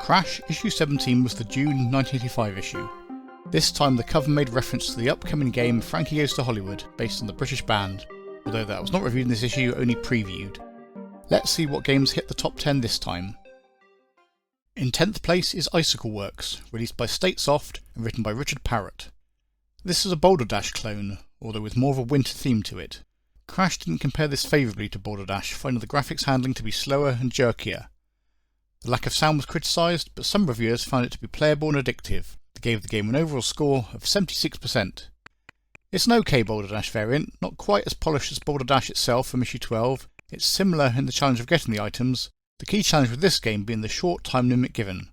Crash issue 17 was the June 1985 issue. This time the cover made reference to the upcoming game Frankie Goes to Hollywood, based on the British band, although that was not reviewed in this issue, only previewed. Let's see what games hit the top 10 this time. In 10th place is Icicle Works, released by Statesoft and written by Richard Parrott. This is a Boulder Dash clone, although with more of a winter theme to it. Crash didn't compare this favourably to Boulder Dash, finding the graphics handling to be slower and jerkier. The lack of sound was criticised, but some reviewers found it to be playable and addictive. They gave the game an overall score of 76%. It's an OK Boulder Dash variant, not quite as polished as Boulder Dash itself from issue 12. It's similar in the challenge of getting the items, the key challenge with this game being the short time limit given.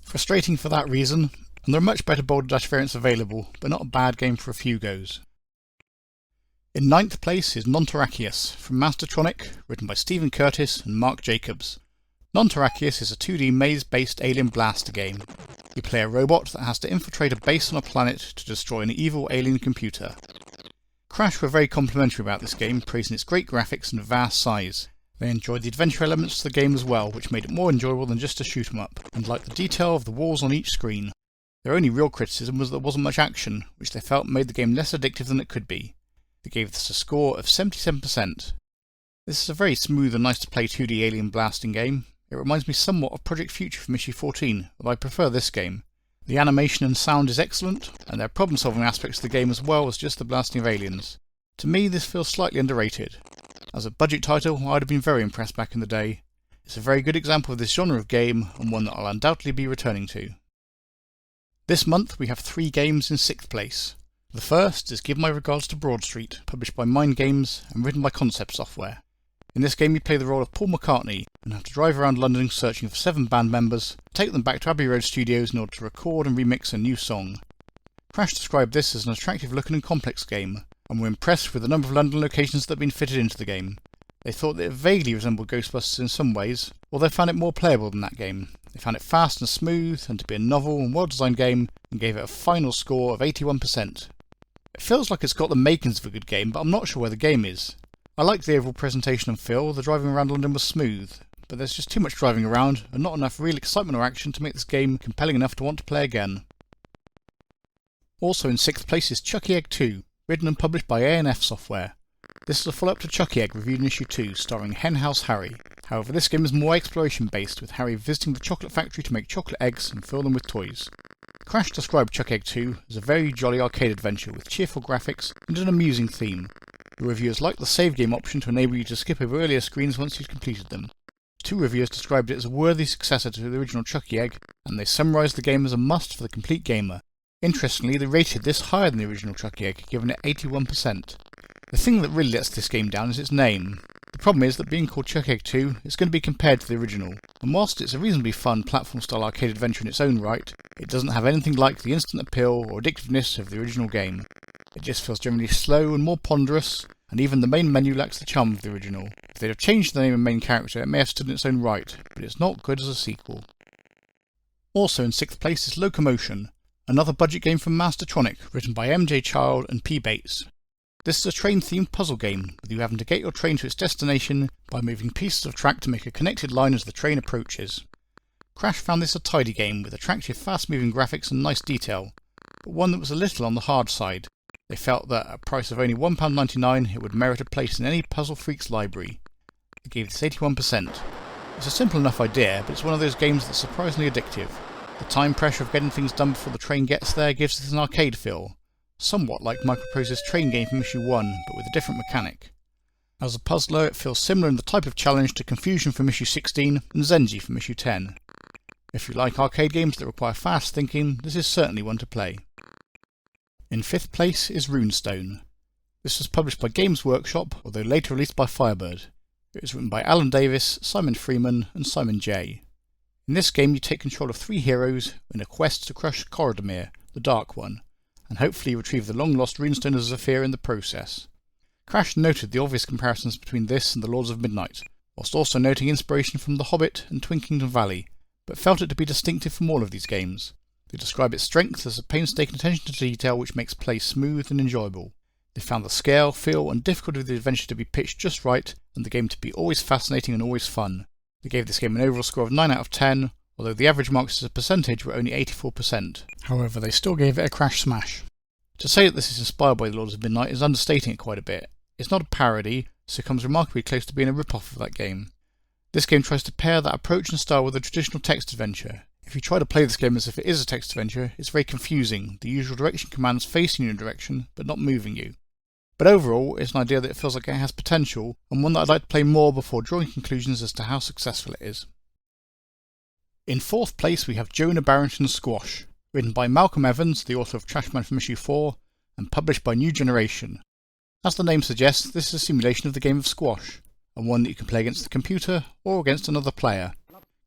Frustrating for that reason, and there are much better Boulder Dash variants available, but not a bad game for a few goes. In 9th place is Nonakrachius from Mastertronic, written by Stephen Curtis and Mark Jacobs. Nonakrachius is a 2D maze-based alien blaster game. You play a robot that has to infiltrate a base on a planet to destroy an evil alien computer. Crash were very complimentary about this game, praising its great graphics and vast size. They enjoyed the adventure elements to the game as well, which made it more enjoyable than just a shoot 'em up, and liked the detail of the walls on each screen. Their only real criticism was that there wasn't much action, which they felt made the game less addictive than it could be. They gave this a score of 77%. This is a very smooth and nice to play 2D alien blasting game. It reminds me somewhat of Project Future from issue 14, although I prefer this game. The animation and sound is excellent, and there are problem-solving aspects to the game as well as just the blasting of aliens. To me, this feels slightly underrated. As a budget title, I'd have been very impressed back in the day. It's a very good example of this genre of game, and one that I'll undoubtedly be returning to. This month we have 3 games in 6th place. The first is Give My Regards to Broad Street, published by Mind Games and written by Concept Software. In this game you play the role of Paul McCartney and have to drive around London searching for 7 band members, take them back to Abbey Road Studios in order to record and remix a new song. Crash described this as an attractive looking and complex game, and were impressed with the number of London locations that have been fitted into the game. They thought that it vaguely resembled Ghostbusters in some ways, although they found it more playable than that game. They found it fast and smooth, and to be a novel and well-designed game, and gave it a final score of 81%. It feels like it's got the makings of a good game, but I'm not sure where the game is. I liked the overall presentation and feel. The driving around London was smooth, but there's just too much driving around, and not enough real excitement or action to make this game compelling enough to want to play again. Also in 6th place is Chucky Egg 2, written and published by A&F Software. This is a follow-up to Chucky Egg reviewed in issue 2, starring Henhouse Harry. However, this game is more exploration-based, with Harry visiting the chocolate factory to make chocolate eggs and fill them with toys. Crash described Chucky Egg 2 as a very jolly arcade adventure with cheerful graphics and an amusing theme. The reviewers liked the save game option to enable you to skip over earlier screens once you'd completed them. 2 reviewers described it as a worthy successor to the original Chucky Egg, and they summarised the game as a must for the complete gamer. Interestingly, they rated this higher than the original Chucky Egg, giving it 81%. The thing that really lets this game down is its name. The problem is that being called Chucky Egg 2, it's going to be compared to the original, and whilst it's a reasonably fun platform-style arcade adventure in its own right, it doesn't have anything like the instant appeal or addictiveness of the original game. It just feels generally slow and more ponderous, and even the main menu lacks the charm of the original. If they'd have changed the name and main character, it may have stood in its own right, but it's not good as a sequel. Also in 6th place is Locomotion, another budget game from Mastertronic, written by MJ Child and P. Bates. This is a train-themed puzzle game, with you having to get your train to its destination by moving pieces of track to make a connected line as the train approaches. Crash found this a tidy game with attractive fast-moving graphics and nice detail, but one that was a little on the hard side. They felt that at a price of only £1.99 it would merit a place in any Puzzle Freaks library. They gave this 81%. It's a simple enough idea, but it's one of those games that's surprisingly addictive. The time pressure of getting things done before the train gets there gives it an arcade feel, somewhat like Microprose's train game from issue 1, but with a different mechanic. As a puzzler, it feels similar in the type of challenge to Confusion from issue 16 and Zenji from issue 10. If you like arcade games that require fast thinking, this is certainly one to play. In 5th place is Runeststone. This was published by Games Workshop, although later released by Firebird. It was written by Alan Davis, Simon Freeman and Simon J. In this game you take control of 3 heroes in a quest to crush Corridamir, the Dark One, and hopefully retrieve the long-lost Runestone of Zephyr in the process. Crash noted the obvious comparisons between this and the Lords of Midnight, whilst also noting inspiration from The Hobbit and Twinkington Valley, but felt it to be distinctive from all of these games. They describe its strength as a painstaking attention to detail which makes play smooth and enjoyable. They found the scale, feel and difficulty of the adventure to be pitched just right, and the game to be always fascinating and always fun. They gave this game an overall score of 9 out of 10, although the average marks as a percentage were only 84%. However, they still gave it a crash smash. To say that this is inspired by the Lords of Midnight is understating it quite a bit. It's not a parody, so it comes remarkably close to being a rip-off of that game. This game tries to pair that approach and style with a traditional text adventure. If you try to play this game as if it is a text adventure, it's very confusing, the usual direction commands facing you in a direction, but not moving you. But overall, it's an idea that feels like it has potential, and one that I'd like to play more before drawing conclusions as to how successful it is. In 4th place we have Jonah Barington's Squash, written by Malcolm Evans, the author of Trashman from issue 4, and published by New Generation. As the name suggests, this is a simulation of the game of squash, and one that you can play against the computer or against another player.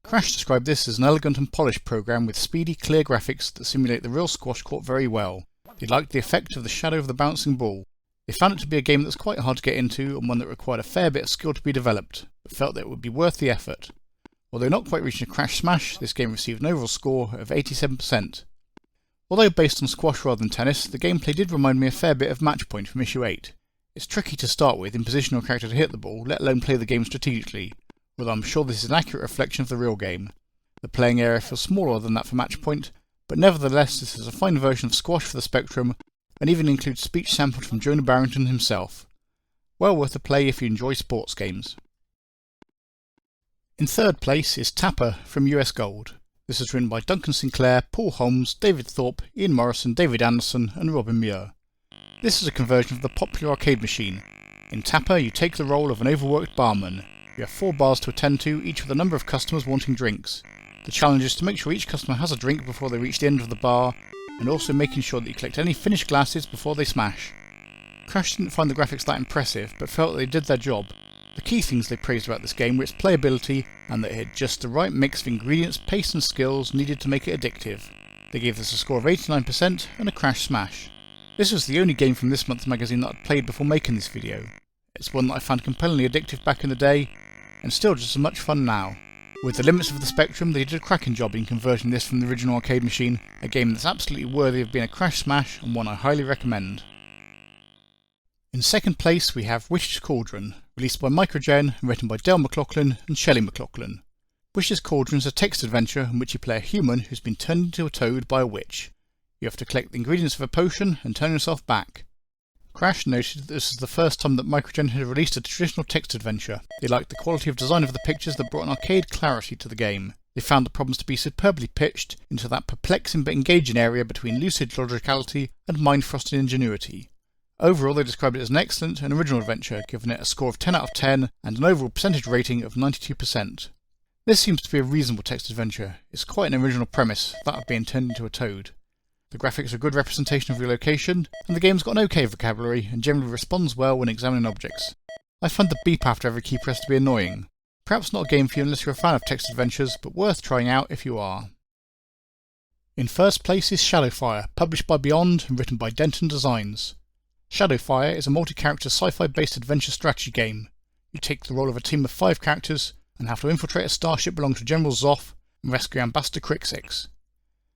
Crash described this as an elegant and polished program with speedy, clear graphics that simulate the real squash court very well. They liked the effect of the shadow of the bouncing ball. They found it to be a game that was quite hard to get into and one that required a fair bit of skill to be developed, but felt that it would be worth the effort. Although not quite reaching a crash smash, this game received an overall score of 87%. Although based on squash rather than tennis, the gameplay did remind me a fair bit of Match Point from issue 8. It's tricky to start with in positioning your character to hit the ball, let alone play the game strategically, although I'm sure this is an accurate reflection of the real game. The playing area feels smaller than that for Match Point, but nevertheless this is a fine version of squash for the Spectrum, and even includes speech sampled from Jonah Barington himself. Well worth a play if you enjoy sports games. In 3rd place is Tapper from US Gold. This is written by Duncan Sinclair, Paul Holmes, David Thorpe, Ian Morrison, David Anderson and Robin Muir. This is a conversion of the popular arcade machine. In Tapper you take the role of an overworked barman. You have 4 bars to attend to, each with a number of customers wanting drinks. The challenge is to make sure each customer has a drink before they reach the end of the bar, and also making sure that you collect any finished glasses before they smash. Crash didn't find the graphics that impressive, but felt that they did their job. The key things they praised about this game were its playability, and that it had just the right mix of ingredients, pace and skills needed to make it addictive. They gave this a score of 89% and a crash smash. This was the only game from this month's magazine that I'd played before making this video. It's one that I found compellingly addictive back in the day, and still just as much fun now. With the limits of the Spectrum, they did a cracking job in converting this from the original arcade machine, a game that's absolutely worthy of being a crash smash and one I highly recommend. In 2nd place we have Wish's Cauldron, released by Microgen and written by Dale McLaughlin and Shelley McLaughlin. Wish's Cauldron is a text adventure in which you play a human who's been turned into a toad by a witch. You have to collect the ingredients of a potion and turn yourself back. Crash noted that this is the first time that Microgen had released a traditional text adventure. They liked the quality of design of the pictures that brought an arcade clarity to the game. They found the problems to be superbly pitched into that perplexing but engaging area between lucid logicality and mind-frosted ingenuity. Overall, they described it as an excellent and original adventure, giving it a score of 10 out of 10 and an overall percentage rating of 92%. This seems to be a reasonable text adventure. It's quite an original premise, that of being turned into a toad. The graphics are a good representation of your location, and the game's got an okay vocabulary and generally responds well when examining objects. I find the beep after every key press to be annoying. Perhaps not a game for you unless you're a fan of text adventures, but worth trying out if you are. In 1st place is Shadowfire, published by Beyond and written by Denton Designs. Shadowfire is a multi-character sci-fi based adventure strategy game. You take the role of a team of 5 characters and have to infiltrate a starship belonging to General Zoff and rescue Ambassador Crixix.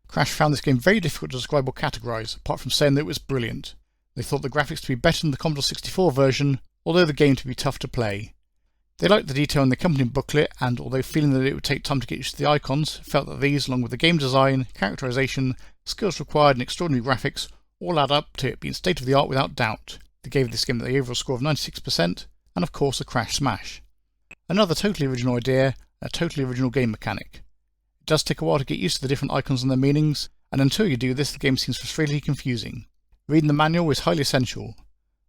Crash found this game very difficult to describe or categorise, apart from saying that it was brilliant. They thought the graphics to be better than the Commodore 64 version, although the game to be tough to play. They liked the detail in the accompanying booklet, and although feeling that it would take time to get used to the icons, felt that these, along with the game design, characterisation, skills required and extraordinary graphics, all add up to it being state of the art without doubt. They gave this game the overall score of 96%, and of course a crash smash. Another totally original idea, and a totally original game mechanic. It does take a while to get used to the different icons and their meanings, and until you do this the game seems frustratingly confusing. Reading the manual is highly essential.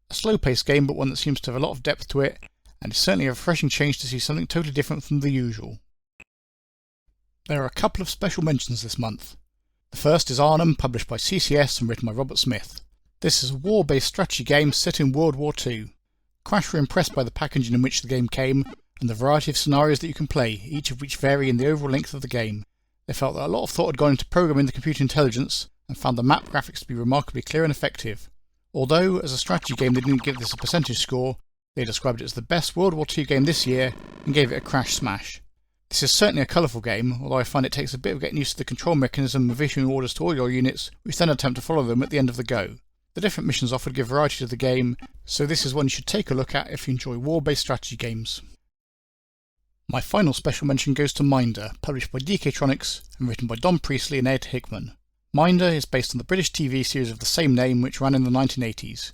A slow-paced game, but one that seems to have a lot of depth to it, and it's certainly a refreshing change to see something totally different from the usual. There are a couple of special mentions this month. The first is Arnum, published by CCS and written by Robert Smith. This is a war-based strategy game set in World War II. Crash were impressed by the packaging in which the game came, and the variety of scenarios that you can play, each of which vary in the overall length of the game. They felt that a lot of thought had gone into programming the computer intelligence, and found the map graphics to be remarkably clear and effective. Although, as a strategy game they didn't give this a percentage score, they described it as the best World War II game this year, and gave it a crash smash. This is certainly a colourful game, although I find it takes a bit of getting used to the control mechanism of issuing orders to all your units, which then attempt to follow them at the end of the go. The different missions offered give variety to the game, so this is one you should take a look at if you enjoy war-based strategy games. My final special mention goes to Minder, published by DKtronics and written by Don Priestley and Ed Hickman. Minder is based on the British TV series of the same name which ran in the 1980s.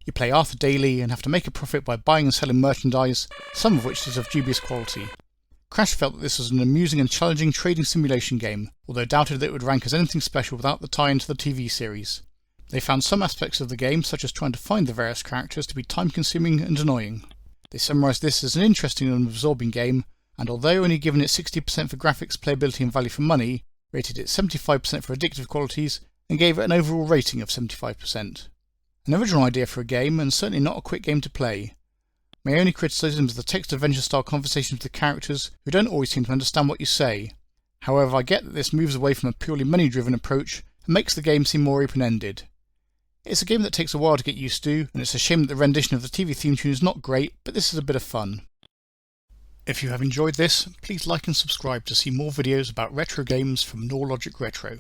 You play Arthur daily and have to make a profit by buying and selling merchandise, some of which is of dubious quality. Crash felt that this was an amusing and challenging trading simulation game, although doubted that it would rank as anything special without the tie-in to the TV series. They found some aspects of the game, such as trying to find the various characters, to be time-consuming and annoying. They summarised this as an interesting and absorbing game, and although only given it 60% for graphics, playability and value for money, rated it 75% for addictive qualities, and gave it an overall rating of 75%. An original idea for a game, and certainly not a quick game to play. My only criticism is the text-adventure style conversations with the characters, who don't always seem to understand what you say. However, I get that this moves away from a purely money-driven approach, and makes the game seem more open-ended. It's a game that takes a while to get used to, and it's a shame that the rendition of the TV theme tune is not great, but this is a bit of fun. If you have enjoyed this, please like and subscribe to see more videos about retro games from NorLogic Retro.